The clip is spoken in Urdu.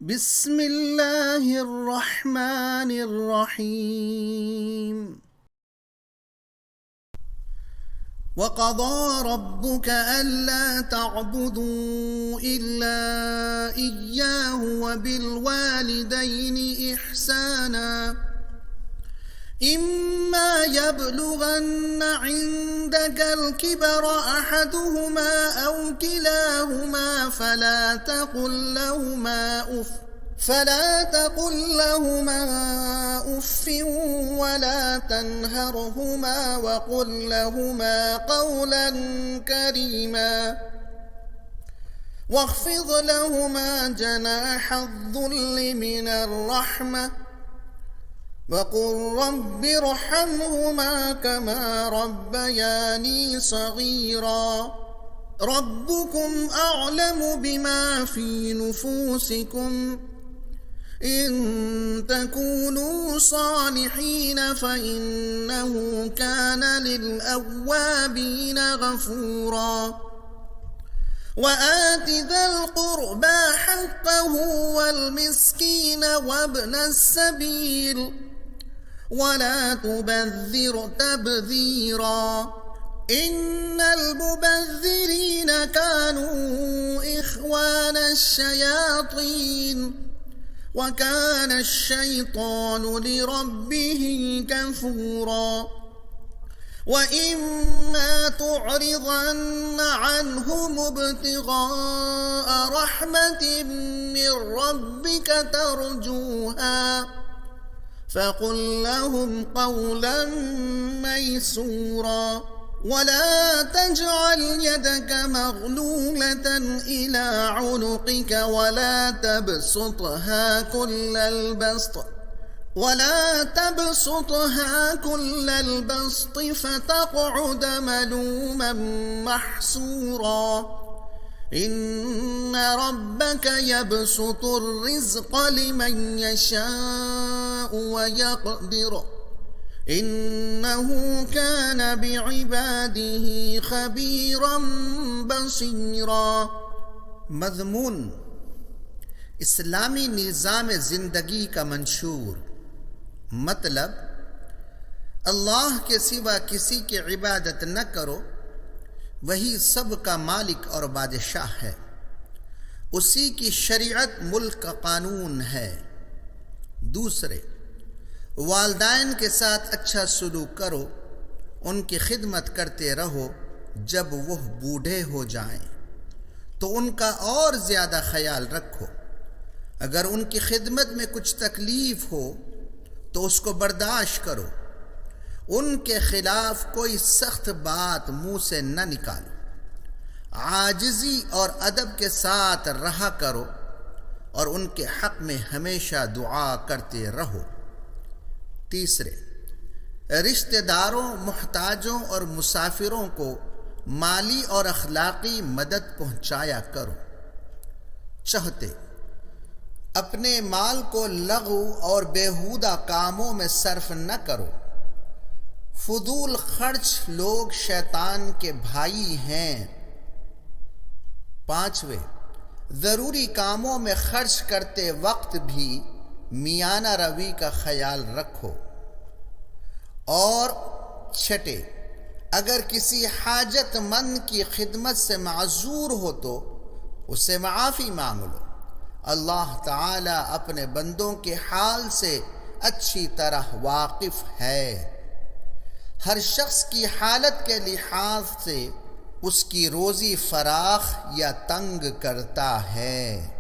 بسم الله الرحمن الرحيم. وقضى ربك ألا تعبدوا إلا إياه وبالوالدين إحسانا إما يبلغن عندك الكبر أحدهما أو كلاهما فلا تقل لهما أف ولا تنهرهما وقل لهما قولا كريما واخفض لهما جناح الذل من الرحمة وقل رب ارحمهما كما ربياني صغيرا ربكم أعلم بما في نفوسكم إن تكونوا صالحين فإنه كان للأوابين غفورا وآت ذا القربى حقه والمسكين وابن السبيل ولا تبذر تبذيرا إن المبذرين كانوا إخوان الشياطين وكان الشيطان لربه كفورا وإما تعرضن عنهم ابتغاء رحمة من ربك ترجوها فقل لهم قولا ميسورا ولا تجعل يدك مغلولة إلى عنقك ولا تبسطها كل البسط فتقعد ملوما محسورا إن ربك يبسط الرزق لمن يشاء ويقدر إنه كان بعباده خبيرا بصيرا۔ مضمون اسلامی نظام زندگی کا منشور، مطلب اللہ کے سوا کسی کی عبادت نہ کرو، وہی سب کا مالک اور بادشاہ ہے، اسی کی شریعت ملک کا قانون ہے۔ دوسرے، والدین کے ساتھ اچھا سلوک کرو، ان کی خدمت کرتے رہو، جب وہ بوڑھے ہو جائیں تو ان کا اور زیادہ خیال رکھو، اگر ان کی خدمت میں کچھ تکلیف ہو تو اس کو برداشت کرو، ان کے خلاف کوئی سخت بات منہ سے نہ نکالو، عاجزی اور ادب کے ساتھ رہا کرو اور ان کے حق میں ہمیشہ دعا کرتے رہو۔ تیسرے، رشتہ داروں، محتاجوں اور مسافروں کو مالی اور اخلاقی مدد پہنچایا کرو۔ چوتھے، اپنے مال کو لغو اور بیہودہ کاموں میں صرف نہ کرو، فضول خرچ لوگ شیطان کے بھائی ہیں۔ پانچویں، ضروری کاموں میں خرچ کرتے وقت بھی میانہ روی کا خیال رکھو۔ اور چھٹے، اگر کسی حاجت مند کی خدمت سے معذور ہو تو اسے معافی مانگ لو، اللہ تعالی اپنے بندوں کے حال سے اچھی طرح واقف ہے، ہر شخص کی حالت کے لحاظ سے اس کی روزی فراخ یا تنگ کرتا ہے۔